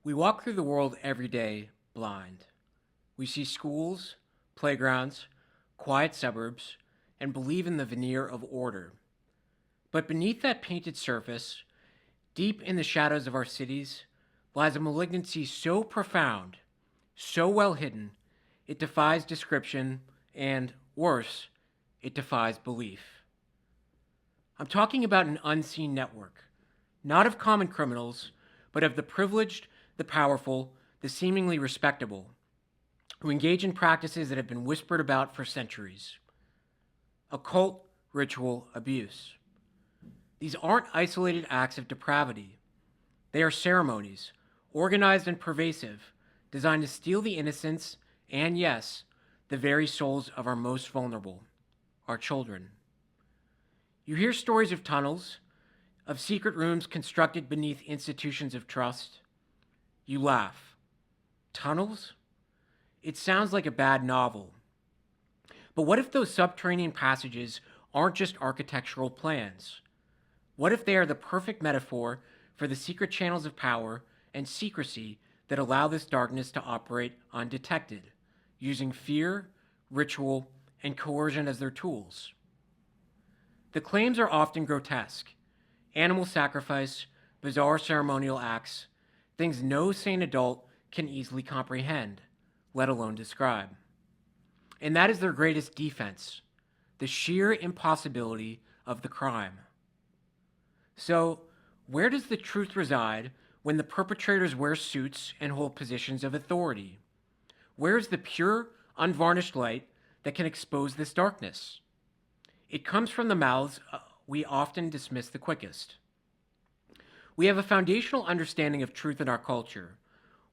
We walk through the world every day blind. We see schools, playgrounds, quiet suburbs, and believe in the veneer of order. But beneath that painted surface, deep in the shadows of our cities, lies a malignancy so profound, so well hidden, it defies description and, worse, it defies belief. I'm talking about an unseen network, not of common criminals, but of the privileged, the powerful, the seemingly respectable, who engage in practices that have been whispered about for centuries. Occult ritual abuse. These aren't isolated acts of depravity. They are ceremonies, organized and pervasive, designed to steal the innocence and, yes, the very souls of our most vulnerable, our children. You hear stories of tunnels, of secret rooms constructed beneath institutions of trust. You laugh. Tunnels? It sounds like a bad novel. But what if those subterranean passages aren't just architectural plans? What if they are the perfect metaphor for the secret channels of power and secrecy that allow this darkness to operate undetected, using fear, ritual, and coercion as their tools? The claims are often grotesque: animal sacrifice, bizarre ceremonial acts, things no sane adult can easily comprehend, let alone describe. And that is their greatest defense: the sheer impossibility of the crime. So, where does the truth reside when the perpetrators wear suits and hold positions of authority? Where is the pure, unvarnished light that can expose this darkness? It comes from the mouths we often dismiss the quickest. We have a foundational understanding of truth in our culture,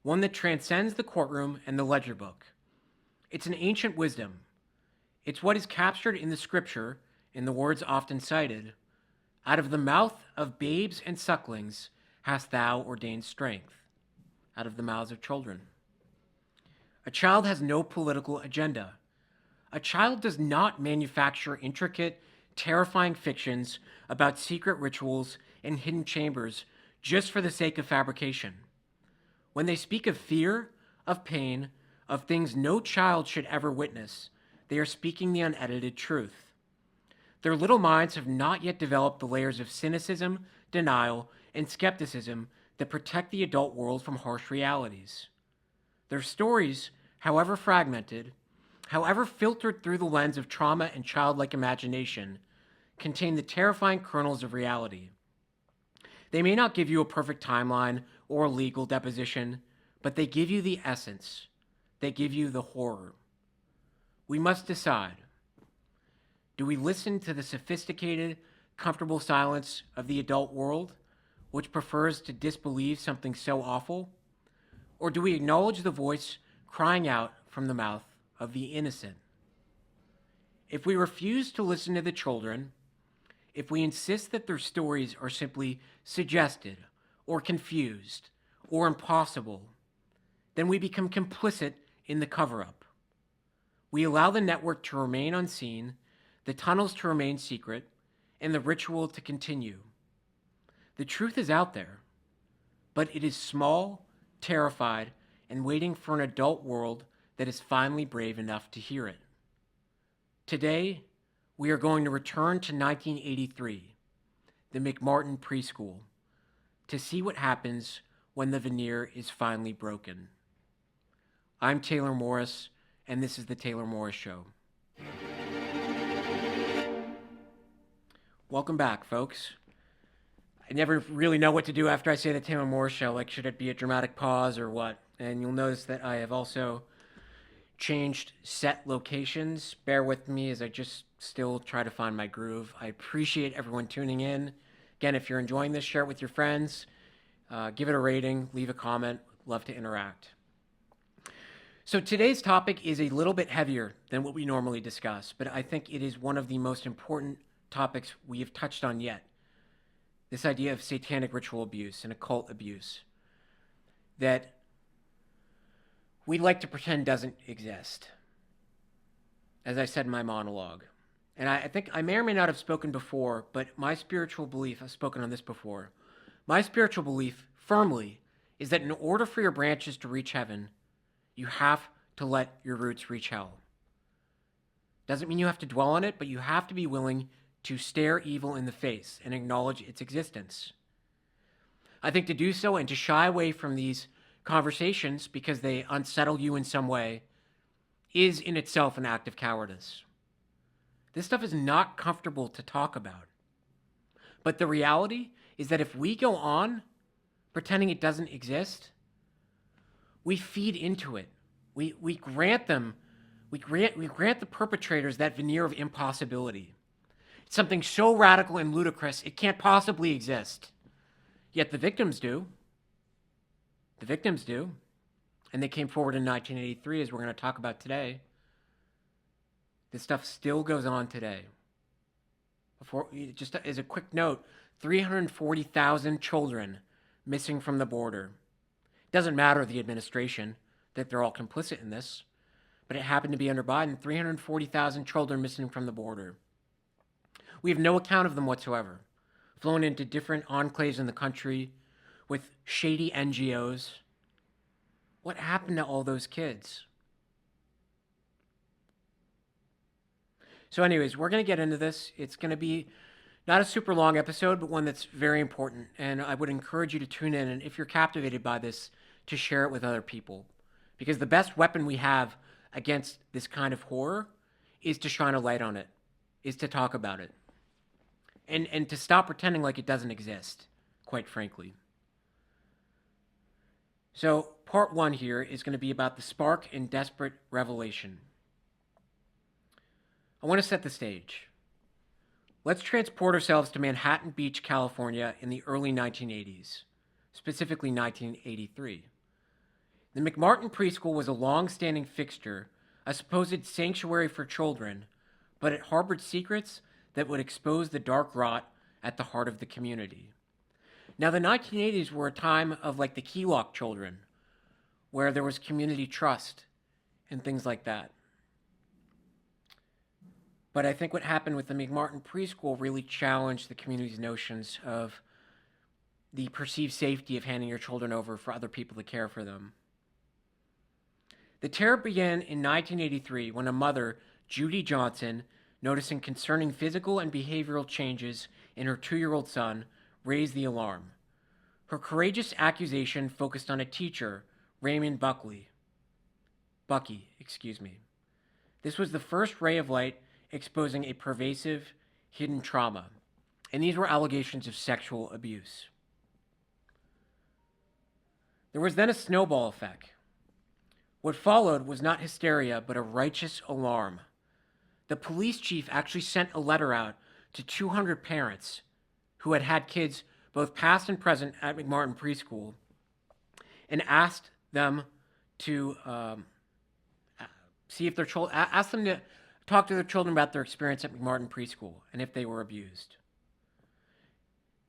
one that transcends the courtroom and the ledger book. It's an ancient wisdom. It's what is captured in the scripture, in the words often cited: "Out of the mouth of babes and sucklings hast thou ordained strength," out of the mouths of children. A child has no political agenda. A child does not manufacture intricate, terrifying fictions about secret rituals and hidden chambers just for the sake of fabrication. When they speak of fear, of pain, of things no child should ever witness, they are speaking the unedited truth. Their little minds have not yet developed the layers of cynicism, denial, and skepticism that protect the adult world from harsh realities. Their stories, however fragmented, however filtered through the lens of trauma and childlike imagination, contain the terrifying kernels of reality. They may not give you a perfect timeline or a legal deposition, but they give you the essence. They give you the horror. We must decide. Do we listen to the sophisticated, comfortable silence of the adult world, which prefers to disbelieve something so awful? Or do we acknowledge the voice crying out from the mouth of the innocent? If we refuse to listen to the children, if we insist that their stories are simply suggested or confused or impossible, then we become complicit in the cover-up. We allow the network to remain unseen, the tunnels to remain secret, and the ritual to continue. The truth is out there, but it is small, terrified, and waiting for an adult world that is finally brave enough to hear it. Today, we are going to return to 1983, the McMartin Preschool, to see what happens when the veneer is finally broken. I'm Taylor Morris, and this is The Taylor Morris Show. Welcome back, folks. I never really know what to do after I say The Taylor Morris Show, like should it be a dramatic pause or what? And you'll notice that I have also changed set locations. Bear with me as I just still try to find my groove. I appreciate everyone tuning in. Again, if you're enjoying this, share it with your friends. Give it a rating, leave a comment. Love to interact. So today's topic is a little bit heavier than what we normally discuss, but I think it is one of the most important topics we have touched on yet. This idea of satanic ritual abuse and occult abuse that we like to pretend doesn't exist, as I said in my monologue. And I think I may or may not have spoken before, but my spiritual belief, I've spoken on this before, my spiritual belief firmly is that in order for your branches to reach heaven, you have to let your roots reach hell. Doesn't mean you have to dwell on it, but you have to be willing to stare evil in the face and acknowledge its existence. I think to do so and to shy away from these conversations because they unsettle you in some way is in itself an act of cowardice. This stuff is not comfortable to talk about. But the reality is that if we go on pretending it doesn't exist, we feed into it. We grant them, we grant the perpetrators that veneer of impossibility. It's something so radical and ludicrous, it can't possibly exist. Yet the victims do. The victims do. And they came forward in 1983, as we're going to talk about today. This stuff still goes on today. Just as a quick note, 340,000 children missing from the border. It doesn't matter the administration, that they're all complicit in this, but it happened to be under Biden. 340,000 children missing from the border. We have no account of them whatsoever. Flown into different enclaves in the country with shady NGOs. What happened to all those kids? So anyways, we're going to get into this. It's going to be not a super long episode, but one that's very important. And I would encourage you to tune in. And if you're captivated by this, to share it with other people. Because the best weapon we have against this kind of horror is to shine a light on it, is to talk about it. And to stop pretending like it doesn't exist, quite frankly. So part one here is going to be about the spark and desperate revelation. I want to set the stage. Let's transport ourselves to Manhattan Beach, California in the early 1980s, specifically 1983. The McMartin Preschool was a long-standing fixture, a supposed sanctuary for children, but it harbored secrets that would expose the dark rot at the heart of the community. Now, the 1980s were a time of like the Key Lock children, where there was community trust and things like that. But I think what happened with the McMartin Preschool really challenged the community's notions of the perceived safety of handing your children over for other people to care for them. The terror began in 1983 when a mother, Judy Johnson, noticing concerning physical and behavioral changes in her 2-year-old son, raised the alarm. Her courageous accusation focused on a teacher, Raymond Bucky. This was the first ray of light exposing a pervasive, hidden trauma, and these were allegations of sexual abuse. There was then a snowball effect. What followed was not hysteria, but a righteous alarm. The police chief actually sent a letter out to 200 parents who had had kids, both past and present, at McMartin Preschool, and asked them to asked them to talk to their children about their experience at McMartin Preschool and if they were abused.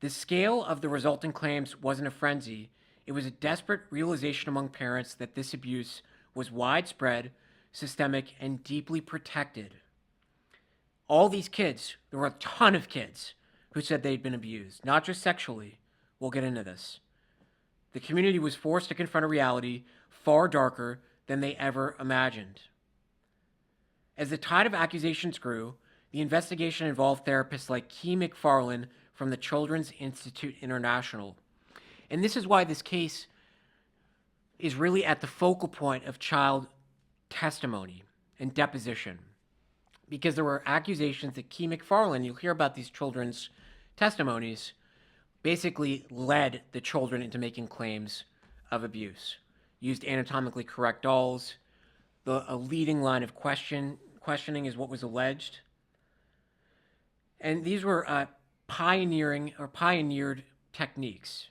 The scale of the resulting claims wasn't a frenzy. It was a desperate realization among parents that this abuse was widespread, systemic, and deeply protected. All these kids, there were a ton of kids who said they'd been abused, not just sexually. We'll get into this. The community was forced to confront a reality far darker than they ever imagined. As the tide of accusations grew, the investigation involved therapists like Key McFarlane from the Children's Institute International. And this is why this case is really at the focal point of child testimony and deposition. Because there were accusations that Key McFarlane, you'll hear about these children's testimonies, basically led the children into making claims of abuse. Used anatomically correct dolls. A leading line of questioning is what was alleged. And these were pioneered techniques.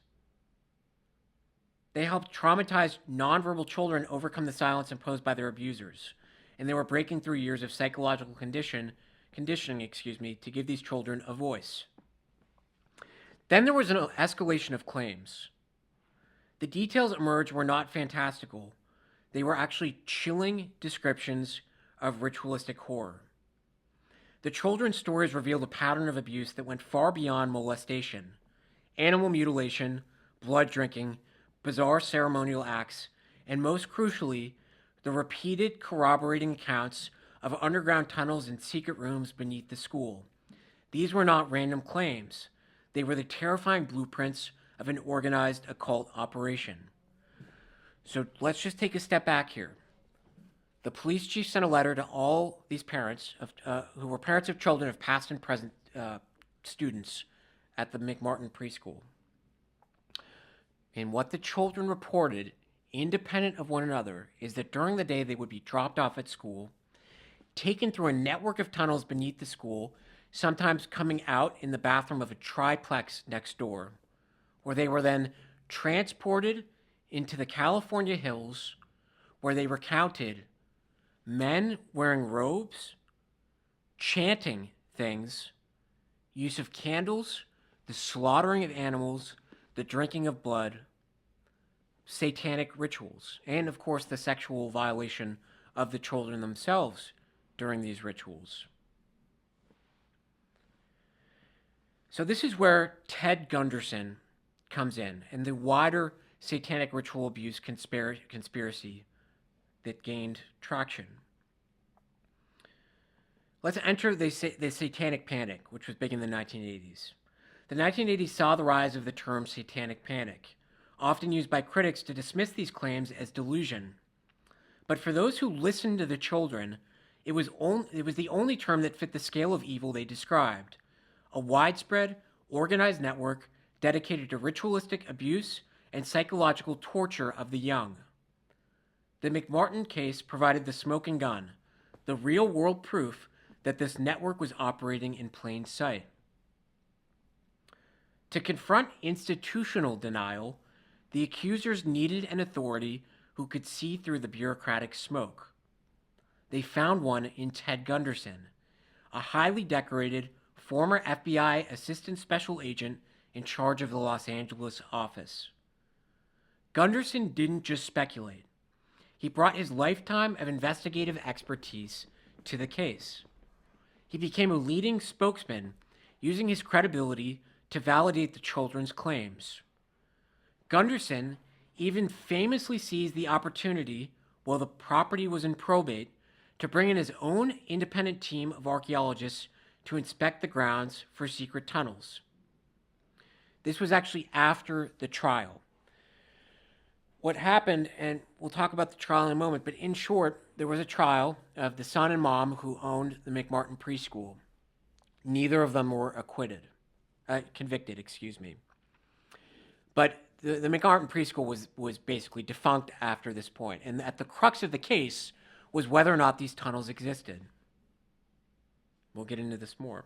They helped traumatized nonverbal children overcome the silence imposed by their abusers. And they were breaking through years of psychological conditioning, to give these children a voice. Then there was an escalation of claims. The details emerged were not fantastical. They were actually chilling descriptions of ritualistic horror. The children's stories revealed a pattern of abuse that went far beyond molestation. Animal mutilation, blood drinking, bizarre ceremonial acts, and most crucially, the repeated corroborating accounts of underground tunnels and secret rooms beneath the school. These were not random claims. They were the terrifying blueprints of an organized occult operation. So let's just take a step back here. The police chief sent a letter to all these parents who were parents of children of past and present students at the McMartin Preschool. And what the children reported, independent of one another, is that during the day they would be dropped off at school, taken through a network of tunnels beneath the school, sometimes coming out in the bathroom of a triplex next door, where they were then transported into the California hills, where they recounted men wearing robes, chanting things, use of candles, the slaughtering of animals, the drinking of blood, satanic rituals, and of course the sexual violation of the children themselves during these rituals. So this is where Ted Gunderson comes in and the wider satanic ritual abuse conspiracy that gained traction. Let's enter the satanic panic, which was big in the 1980s. The 1980s saw the rise of the term satanic panic, often used by critics to dismiss these claims as delusion. But for those who listened to the children, it was the only term that fit the scale of evil they described: a widespread, organized network dedicated to ritualistic abuse and psychological torture of the young. The McMartin case provided the smoking gun, the real-world proof that this network was operating in plain sight. To confront institutional denial, the accusers needed an authority who could see through the bureaucratic smoke. They found one in Ted Gunderson, a highly decorated former FBI assistant special agent in charge of the Los Angeles office. Gunderson didn't just speculate. He brought his lifetime of investigative expertise to the case. He became a leading spokesman, using his credibility to validate the children's claims. Gunderson even famously seized the opportunity, while the property was in probate, to bring in his own independent team of archaeologists to inspect the grounds for secret tunnels. This was actually after the trial. What happened, and we'll talk about the trial in a moment, but in short, there was a trial of the son and mom who owned the McMartin Preschool. Neither of them were convicted. But the McMartin Preschool was basically defunct after this point, and at the crux of the case was whether or not these tunnels existed. We'll get into this more.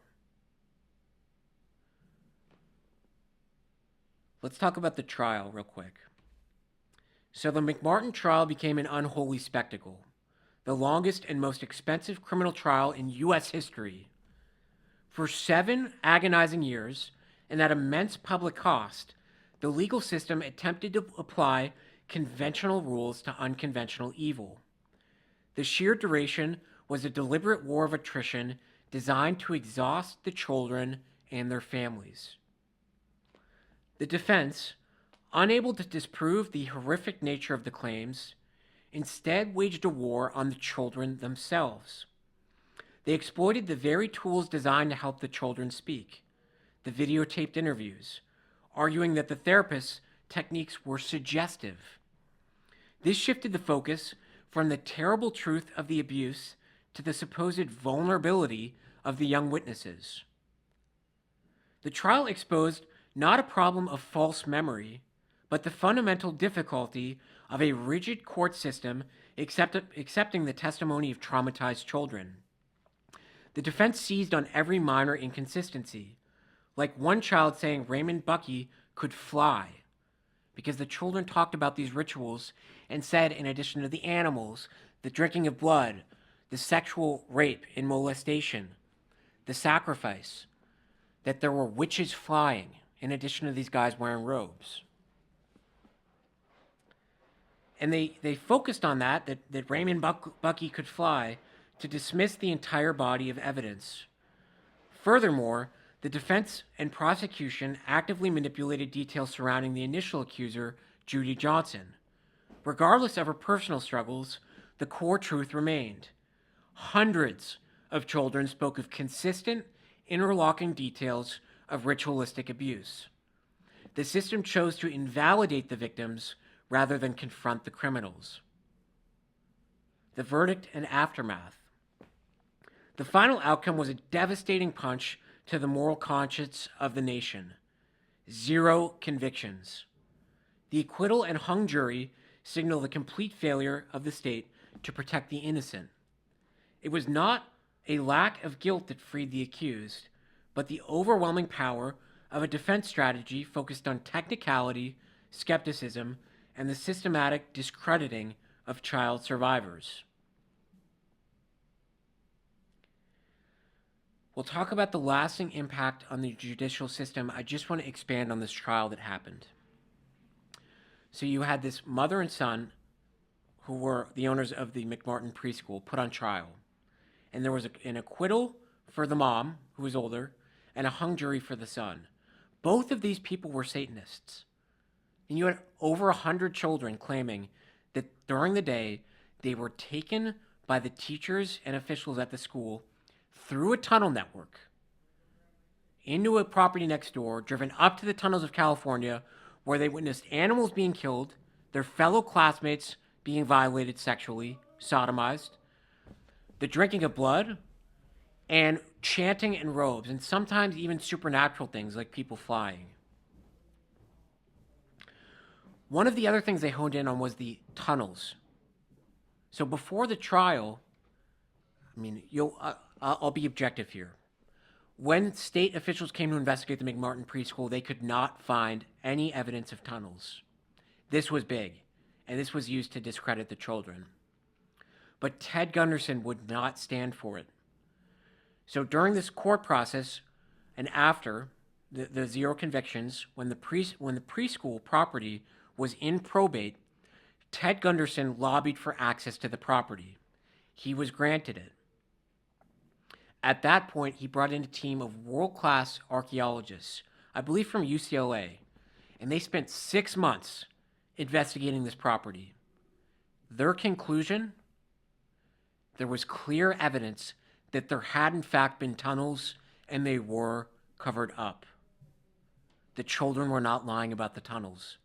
Let's talk about the trial real quick. So the McMartin trial became an unholy spectacle, the longest and most expensive criminal trial in U.S. history. For 7 agonizing years, and at immense public cost, the legal system attempted to apply conventional rules to unconventional evil. The sheer duration was a deliberate war of attrition designed to exhaust the children and their families. The defense, unable to disprove the horrific nature of the claims, instead waged a war on the children themselves. They exploited the very tools designed to help the children speak, the videotaped interviews, arguing that the therapist's techniques were suggestive. This shifted the focus from the terrible truth of the abuse to the supposed vulnerability of the young witnesses. The trial exposed not a problem of false memory, but the fundamental difficulty of a rigid court system accepting the testimony of traumatized children. The defense seized on every minor inconsistency, like one child saying Raymond Bucky could fly, because the children talked about these rituals and said, in addition to the animals, the drinking of blood, the sexual rape and molestation, the sacrifice, that there were witches flying, in addition to these guys wearing robes. And they focused on that Raymond Bucky could fly, to dismiss the entire body of evidence. Furthermore, the defense and prosecution actively manipulated details surrounding the initial accuser Judy Johnson. Regardless of her personal struggles, the core truth remained. Hundreds of children spoke of consistent, interlocking details of ritualistic abuse. The system chose to invalidate the victims rather than confront the criminals. The verdict and aftermath. The final outcome was a devastating punch to the moral conscience of the nation. 0 convictions. The acquittal and hung jury signaled the complete failure of the state to protect the innocent. It was not a lack of guilt that freed the accused, but the overwhelming power of a defense strategy focused on technicality, skepticism, and the systematic discrediting of child survivors. We'll talk about the lasting impact on the judicial system. I just want to expand on this trial that happened. So you had this mother and son who were the owners of the McMartin Preschool put on trial. And there was an acquittal for the mom, who was older, and a hung jury for the son. Both of these people were Satanists. And you had over 100 children claiming that during the day they were taken by the teachers and officials at the school through a tunnel network into a property next door, driven up to the tunnels of California, where they witnessed animals being killed, their fellow classmates being violated sexually, sodomized, the drinking of blood, and chanting in robes, and sometimes even supernatural things like people flying. One of the other things they honed in on was the tunnels. So before the trial, I'll be objective here. When state officials came to investigate the McMartin Preschool, they could not find any evidence of tunnels. This was big, and this was used to discredit the children. But Ted Gunderson would not stand for it. So during this court process, and after the 0 convictions, when the preschool property was in probate, Ted Gunderson lobbied for access to the property. He was granted it. At that point, he brought in a team of world-class archaeologists, I believe from UCLA, and they spent 6 months investigating this property. Their conclusion? There was clear evidence that there had in fact been tunnels, and they were covered up. The children were not lying about the tunnels.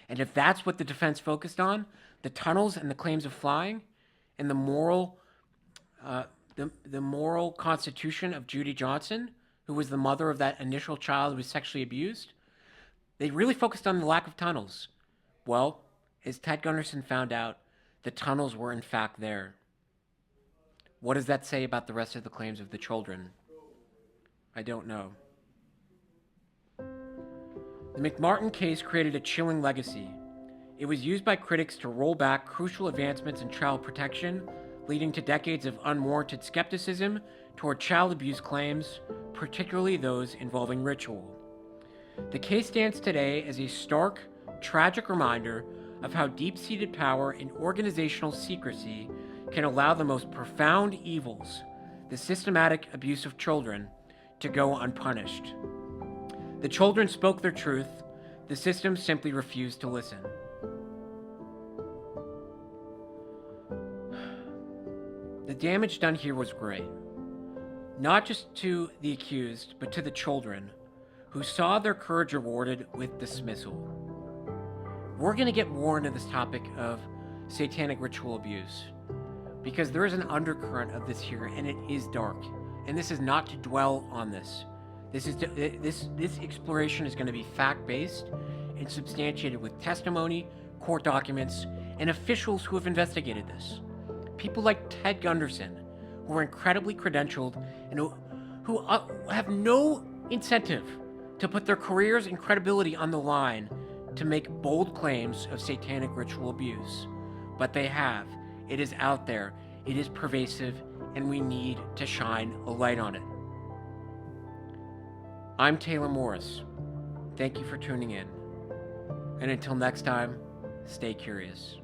And if that's what the defense focused on, the tunnels and the claims of flying, and the moral constitution of Judy Johnson, who was the mother of that initial child who was sexually abused, they really focused on the lack of tunnels. Well, as Ted Gunderson found out, the tunnels were in fact there. What does that say about the rest of the claims of the children? I don't know. The McMartin case created a chilling legacy. It was used by critics to roll back crucial advancements in child protection, leading to decades of unwarranted skepticism toward child abuse claims, particularly those involving ritual. The case stands today as a stark, tragic reminder of how deep-seated power and organizational secrecy can allow the most profound evils, the systematic abuse of children, to go unpunished. The children spoke their truth. The system simply refused to listen. The damage done here was great, not just to the accused, but to the children, who saw their courage rewarded with dismissal. We're going to get more into this topic of satanic ritual abuse, because there is an undercurrent of this here, and it is dark. And this is not to dwell on this. This exploration is going to be fact-based and substantiated with testimony, court documents, and officials who have investigated this. People like Ted Gunderson, who are incredibly credentialed and who have no incentive to put their careers and credibility on the line to make bold claims of satanic ritual abuse. But they have. It is out there. It is pervasive, and we need to shine a light on it. I'm Taylor Morris. Thank you for tuning in. And until next time, stay curious.